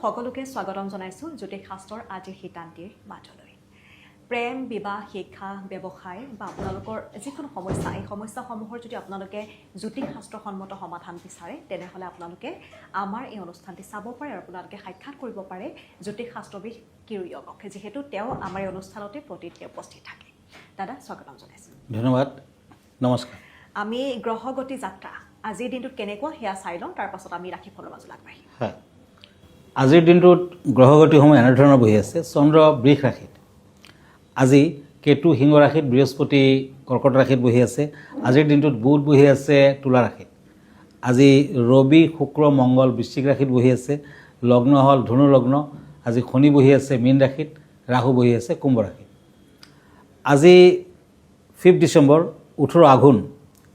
সকলোকে স্বাগতম জনাইছো জ্যোতিষ শাস্ত্ৰৰ আজিৰ শিতান্তিৰ মাজলৈ প্ৰেম বিবাহ শিক্ষা ব্যৱসায় বা আপোনালোকৰ যিকোনো সমস্যা এই সমস্যাসমূহৰ যদি আপোনালোকে জ্যোতিষ শাস্ত্ৰসন্মত সমাধান বিচাৰে তেনেহ'লে আপোনালোকে আমাৰ এই অনুষ্ঠানটি চাব পাৰে আৰু আপোনালোকে সাক্ষাৎ কৰিব পাৰে জ্যোতিষ শাস্ত্ৰবিদ কিৰোয়কক যিহেতু তেওঁ আমাৰ এই অনুষ্ঠানতে প্ৰতিদিনে উপস্থিত থাকে দাদা স্বাগতম জনাইছো ধন্যবাদ নমস্কাৰ আমি গ্ৰহগতি যাত্ৰা আজিৰ দিনটোত কেনেকুৱা সেয়া চাই লওঁ তাৰ পাছত আমি ৰাখি ফলৰ মাজলৈ আগবাঢ়িম হয় আজিৰ দিনটোত গ্ৰহগতিসমূহ এনেধৰণৰ বহি আছে চন্দ্ৰ বৃষ ৰাশিত আজি কেতু সিংহ ৰাশিত বৃহস্পতি কৰ্কট ৰাশিত বহি আছে আজিৰ দিনটোত বুধ বহি আছে তুলা ৰাশিত আজি ৰবি শুক্ৰ মংগল বৃশ্চিক ৰাশিত বহি আছে লগ্ন হ'ল ধনু লগ্ন আজি শনি বহি আছে মীন ৰাশিত ৰাহু বহি আছে কুম্ভ ৰাশিত আজি 5 ডিচেম্বৰ 18 আঘোণ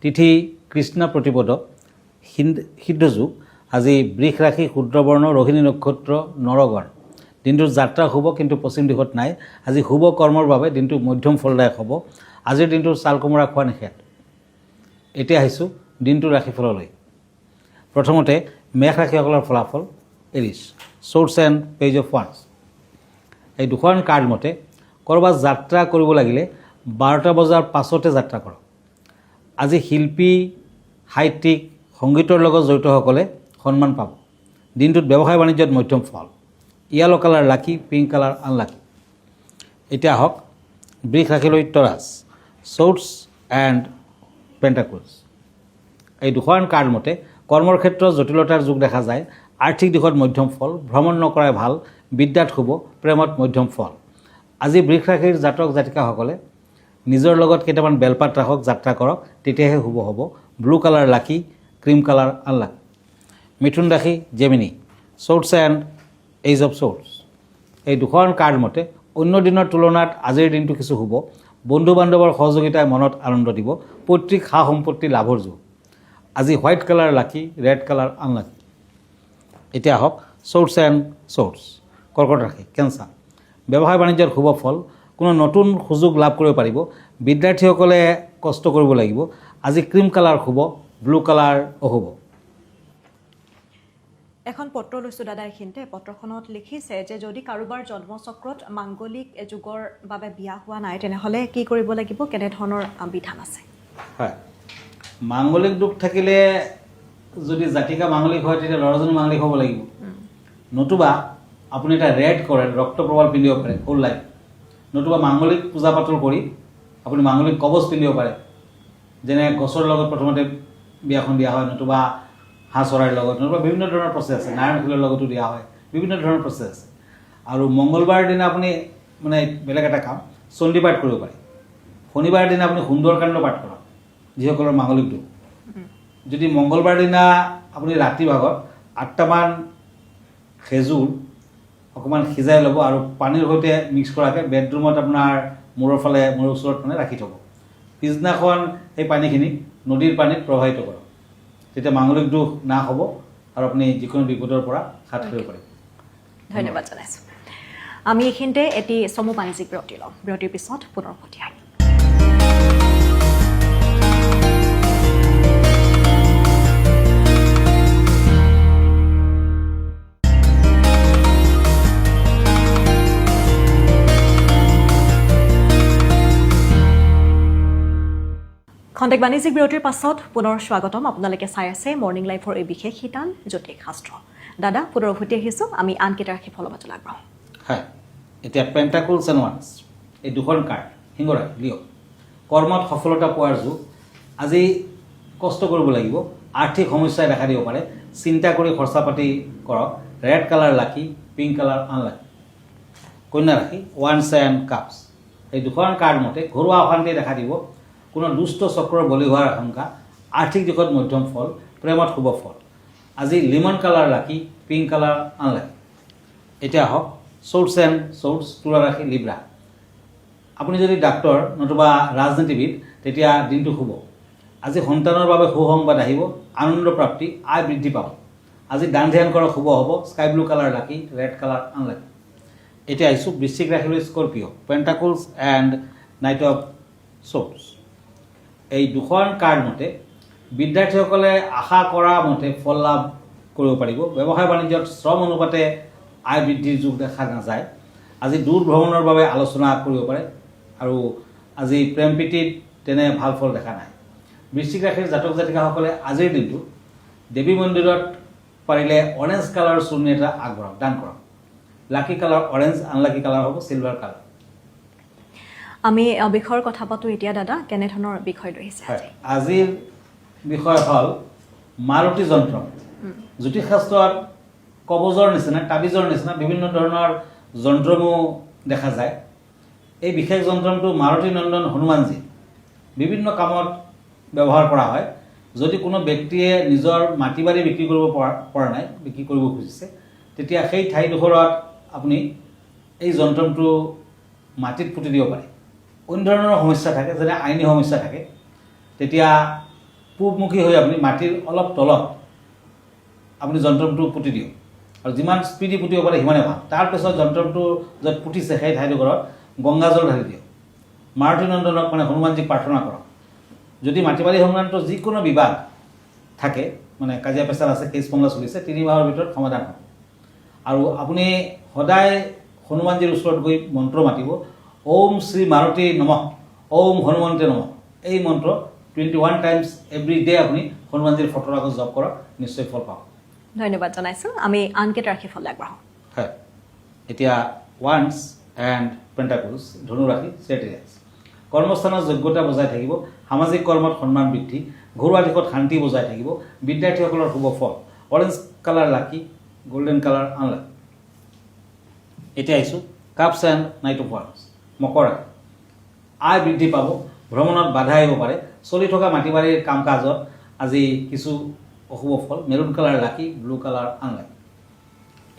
তিথি কৃষ্ণ প্ৰতিপদ সিদ্ধ যুগ আজি বৃষ ৰাশি শুদ্ৰবৰ্ণ ৰোহিণী নক্ষত্ৰ নৰগণ দিনটোৰ যাত্ৰা শুভ কিন্তু পশ্চিম দিশত নাই আজি শুভ কৰ্মৰ বাবে দিনটো মধ্যম ফলদায়ক হ'ব আজিৰ দিনটোৰ চাল কোমোৰা খোৱা নিষেধ এতিয়া আহিছোঁ দিনটোৰ ৰাশিফললৈ প্ৰথমতে মেষ ৰাশিসকলৰ ফলাফল Aries source and page of once এই দুখন কাৰ্ড মতে ক'ৰবাত যাত্ৰা কৰিব লাগিলে 12টা বজাৰ পাছতে যাত্ৰা কৰক আজি শিল্পী সাহিত্যিক সংগীতৰ লগত জড়িতসকলে সন্মান পাব দিনটোত ব্যৱসায় বাণিজ্যত মধ্যম ফল য়েলো কালাৰ লাকি পিংক কালাৰ আনলাকি এতিয়া আহক বৃষ ৰাশিলৈ টৰাছ চ'ৰ্চ এণ্ড পেণ্টাকলছ এই দুখন কাৰ্ড মতে কৰ্মৰ ক্ষেত্ৰত জটিলতাৰ যুগ দেখা যায় আৰ্থিক দিশত মধ্যম ফল ভ্ৰমণ নকৰাই ভাল বিদ্যাত শুভ প্ৰেমত মধ্যম ফল আজি বৃষ ৰাশিৰ জাতক জাতিকাসকলে নিজৰ লগত কেইটামান বেলপাত ৰাখক যাত্ৰা কৰক তেতিয়াহে শুভ হ'ব ব্লু কালাৰ লাকি ক্ৰীম কালাৰ আনলাকি মিথুন ৰাশি Gemini source and age of church এই দুখন কাৰ্ড মতে অন্য দিনৰ তুলনাত আজিৰ দিনটো কিছু শুভ বন্ধু বান্ধৱৰ সহযোগিতাই মনত আনন্দ দিব পৈতৃক সা সম্পত্তি লাভৰ যুগ আজি white colour lucky red colour unlucky এতিয়া আহক চ'ৰ্চ এণ্ড চ'ৰ্চ কৰ্কট ৰাশি কেঞ্চাৰ ব্যৱসায় বাণিজ্যৰ শুভ ফল কোনো নতুন সুযোগ লাভ কৰিব পাৰিব বিদ্যাৰ্থীসকলে কষ্ট কৰিব লাগিব আজি ক্ৰীম কালাৰ শুভ ব্লু কালাৰ অশুভ এখন পত্ৰ লৈছোঁ দাদা এইখিনিতে পত্ৰখনত লিখিছে যে যদি কাৰোবাৰ জন্মচক্ৰত মাংগলিক যুগৰ বাবে বিয়া হোৱা নাই তেনেহ'লে কি কৰিব লাগিব কেনেধৰণৰ বিধান আছে হয় মাংগলিক দুখ থাকিলে যদি জাতিকা মাংগলিক হয় তেতিয়া ল'ৰাজনী মাংগলিক হ'ব লাগিব নতুবা আপুনি এটা ৰেড কৰে ৰক্ত প্ৰবাল পিন্ধিব পাৰে ফুল লাইফ নতুবা মাংগলিক পূজা পাতল কৰি আপুনি মাংগলিক কবচ পিন্ধিব পাৰে যেনে গছৰ লগত প্ৰথমতে বিয়াখন দিয়া হয় নতুবা হাঁহ চৰাইৰ লগত নতুবা বিভিন্ন ধৰণৰ প্ৰচেছ আছে নাৰায়ণ ফুলৰ লগতো দিয়া হয় বিভিন্ন ধৰণৰ প্ৰচেছ আছে আৰু মংগলবাৰ দিনা আপুনি মানে বেলেগ এটা কাম চণ্ডী পাঠ কৰিব পাৰে শনিবাৰ দিনা আপুনি সুন্দৰকাণ্ড পাঠ কৰক যিসকলৰ মাংগলিক দুখ যদি মংগলবাৰ দিনা আপুনি ৰাতি ভাগত 8টামান খেজুৰ অকণমান সিজাই ল'ব আৰু পানীৰ সৈতে মিক্স কৰাকৈ বেডৰুমত আপোনাৰ মূৰৰ ফালে মূৰৰ ওচৰত মানে ৰাখি থ'ব পিছদিনাখন সেই পানীখিনি নদীৰ পানীত প্ৰবাহিত কৰক তেতিয়া মাংগলিক দুখ না হ'ব আৰু আপুনি যিকোনো বিপদৰ পৰা হাত সাৰিব পাৰিব ধন্যবাদ জনাইছোঁ আমি এইখিনিতে এটি চমু বাণিজ্যিক বিৰতি লওঁ বিৰতিৰ পিছত পুনৰ উভতি আহিম খন্তেক বাণিজ্যিক বিৰতিৰ পাছত পুনৰ স্বাগতম আপোনালোকে চাই আছে মৰ্ণিং লাইফৰ এই বিশেষ শিতান জ্যোতিষ শাস্ত্ৰ দাদা পুনৰ উভতি আহিছোঁ আমি আনকেইটা ৰাশি ফলৰ মাজলৈ আগবাঢ়োঁ হয় এতিয়া পেণ্টাকলছ এণ্ড ওৱান্স এই দুখন কাৰ্ড সিংহ ৰাশি লিঅ' কৰ্মত সফলতা পোৱাৰ যুগ আজি কষ্ট কৰিব লাগিব আৰ্থিক সমস্যাই দেখা দিব পাৰে চিন্তা কৰি খৰচা পাতি কৰক ৰেড কালাৰ লাকি পিংক কালাৰ আনলাকি কন্যা ৰাশি ওৱান্স এণ্ড কাপছ এই দুখন কাৰ্ড মতে ঘৰুৱা অশান্তি দেখা দিব কোনো দুষ্ট চক্ৰৰ বলি হোৱাৰ আশংকা আৰ্থিক দিশত মধ্যম ফল প্ৰেমত শুভ ফল আজি লিমন কালাৰ লাকি পিংক কালাৰ আনলাকি এতিয়া আহক চ'ৰ্চ এণ্ড চ'ৰ্চ তুলা ৰাশি লিব্ৰা আপুনি যদি ডাক্তৰ নতুবা ৰাজনীতিবিদ তেতিয়া দিনটো শুভ আজি সন্তানৰ বাবে সুসংবাদ আহিব আনন্দ প্ৰাপ্তি আয় বৃদ্ধি পাব আজি দান ধ্যান কৰা শুভ হ'ব sky blue colour lucky red colour unlucky এতিয়া আহিছোঁ বৃশ্চিক ৰাশিলৈ Scorpio' pentacles and knight of church এই দুখন কাৰ্ড মতে বিদ্যাৰ্থীসকলে আশা কৰা মতে ফল লাভ কৰিব পাৰিব ব্যৱসায় বাণিজ্যত শ্ৰম অনুপাতে আয় বৃদ্ধিৰ যোগ দেখা নাযায় আজি দূৰ ভ্ৰমণৰ বাবে আলোচনা কৰিব পাৰে আৰু আজি প্ৰেম প্ৰীতিত তেনে ভাল ফল দেখা নাই বৃশ্চিক ৰাশিৰ জাতক জাতিকাসকলে আজিৰ দিনটো দেৱী মন্দিৰত পাৰিলে অৰেঞ্জ কালাৰ চুৰ্ণি এটা আগবঢ়াওক দান কৰক লাকি কালাৰ অৰেঞ্জ আনলাকি কালাৰ হ'ব চিলভাৰ কালাৰ আমি বিষয়ৰ কথা পাতো এতিয়া দাদা কেনেধৰণৰ বিষয় লৈ আহিছে আজি আজিৰ বিষয় হ'ল মাৰুতি যন্ত্ৰ জ্যোতিষ শাস্ত্ৰত কবজৰ নিচিনা তাবিজৰ নিচিনা বিভিন্ন ধৰণৰ যন্ত্ৰমো দেখা যায় এই বিশেষ যন্ত্ৰটো মাৰুতি নন্দন হনুমানজী বিভিন্ন কামত ব্যৱহাৰ কৰা হয় যদি কোনো ব্যক্তিয়ে নিজৰ মাটি বাৰী বিক্ৰী কৰিব পৰা নাই বিক্ৰী কৰিব খুজিছে তেতিয়া সেই ঠাইডোখৰত আপুনি এই যন্ত্ৰটো মাটিত পুতি দিব পাৰে অন্য ধৰণৰ সমস্যা থাকে যেনে আইনী সমস্যা থাকে তেতিয়া পূবমুখী হৈ আপুনি মাটিৰ অলপ তলত আপুনি যন্ত্ৰটো পুতি দিয়ক আৰু যিমান স্পীডি পুতিব পাৰে সিমানে ভাল তাৰপিছত যন্ত্ৰটো য'ত পুতিছে সেই ঠাইডোখৰত গংগাজল ঢালি দিয়ক মাৰুতি নন্দনক মানে হনুমানজীক প্ৰাৰ্থনা কৰক যদি মাটি বাৰী সংক্ৰান্ত যিকোনো বিবাদ থাকে মানে কাজিয়া পেচাল আছে কেছ মামলা চলিছে 3 মাহৰ ভিতৰত সমাধান হ'ব আৰু আপুনি সদায় হনুমানজীৰ ওচৰত গৈ মন্ত্ৰ মাতিব ওম শ্ৰী মাৰুতি নমঃ ওম হনুমন্তে নমঃ এই মন্ত্ৰ 21 টাইমছ এভৰি ডে আপুনি হনুমানজীৰ ফটোৰ আগত জপ কৰক নিশ্চয় ফল পাব ধন্যবাদ জনাইছোঁ আমি আনকেইটা ৰাশি ফল আগবঢ়াওঁ হয় এতিয়া ওৱান্স এণ্ড পেণ্টাকলছ ধনু ৰাশি চেটিয়াছ কৰ্মস্থানত যোগ্যতা বজাই থাকিব সামাজিক কৰ্মত সন্মান বৃদ্ধি ঘৰুৱা দিশত শান্তি বজাই থাকিব বিদ্যাৰ্থীসকলৰ শুভ ফল orange colour lucky golden colour unlucky এতিয়া আহিছোঁ কাপছ এণ্ড নাইট অফ ওৱান্স মকৰ ৰাশি আয় বৃদ্ধি পাব ভ্ৰমণত বাধা আহিব পাৰে চলি থকা মাটি বাৰীৰ কাম কাজত আজি কিছু অশুভ ফল মেৰুন কালাৰ লাকি ব্লু কালাৰ আনলাকি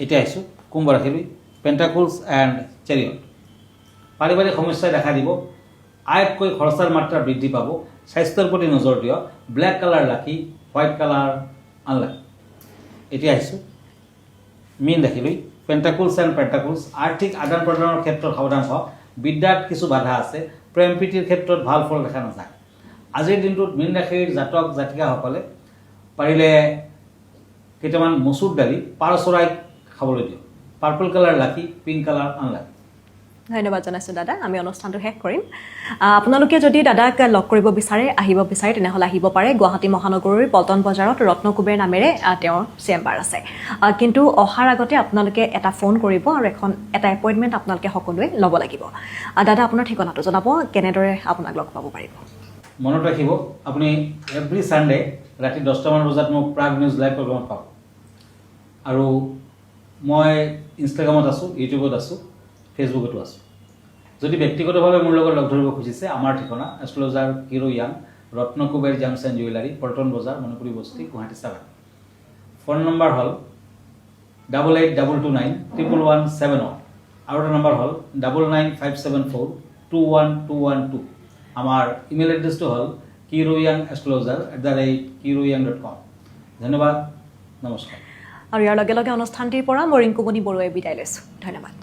এতিয়া আহিছোঁ কুম্ভ ৰাশিলৈ পেণ্টাকলছ এণ্ড চেৰিয়ট পাৰিবাৰিক সমস্যাই দেখা দিব আয়তকৈ খৰচাৰ মাত্ৰা বৃদ্ধি পাব স্বাস্থ্যৰ প্ৰতি নজৰ দিয়ক ব্লেক কালাৰ লাকি হোৱাইট কালাৰ আনলাকি এতিয়া আহিছোঁ মীন ৰাশিলৈ পেণ্টাকলছ এণ্ড পেণ্টাকলছ আৰ্থিক আদান প্ৰদানৰ ক্ষেত্ৰত সাৱধান হওক বিদ্যাত কিছু বাধা আছে প্ৰেম প্ৰীতিৰ ক্ষেত্ৰত ভাল ফল দেখা নাযায় আজিৰ দিনটোত মীন ৰাশিৰ জাতক জাতিকাসকলে পাৰিলে কেইটামান মচুৰ দালি পাৰ চৰাইক খাবলৈ দিয়ক পাৰ্পল কালাৰ লাকি পিংক কালাৰ আনলাকি ধন্যবাদ জনাইছোঁ দাদা আমি অনুষ্ঠানটো শেষ কৰিম আপোনালোকে যদি দাদাক লগ কৰিব বিচাৰে আহিব বিচাৰে তেনেহ'লে আহিব পাৰে গুৱাহাটী মহানগৰীৰ পল্টন বজাৰত ৰত্নকুবেৰ নামেৰে তেওঁৰ চেম্বাৰ আছে কিন্তু অহাৰ আগতে আপোনালোকে এটা ফোন কৰিব আৰু এটা এপইণ্টমেণ্ট আপোনালোকে সকলোৱে ল'ব লাগিব দাদা আপোনাৰ ঠিকনাটো জনাব কেনেদৰে আপোনাক লগ পাব পাৰিব মনত ৰাখিব আপুনি এভৰি ছানডে ৰাতি 10টামান বজাত মোক প্ৰাগ নিউজ লাইভ প্ৰগ্ৰামত পাব আৰু মই ইনষ্টাগ্ৰামত আছোঁ ইউটিউবত আছোঁ ফেচবুকতো আছোঁ যদি ব্যক্তিগতভাৱে মোৰ লগত লগ ধৰিব খুজিছে আমাৰ ঠিকনা এষ্ট্ৰলজাৰ কিৰো য়াং Ratnakuber gems and jewellery Paltan Bazar Manipuri বস্তি গুৱাহাটী 7 ফোন নম্বৰ হ'ল 8822911171 আৰু এটা নম্বৰ হ'ল 9957421212 আমাৰ ইমেইল এড্ৰেছটো হ'ল kiroyangastrologer@kiroyang.com ধন্যবাদ নমস্কাৰ আৰু ইয়াৰ লগে লগে অনুষ্ঠানটিৰ পৰা মই ৰিংকুমণি বৰুৱাই বিদায় লৈছোঁ ধন্যবাদ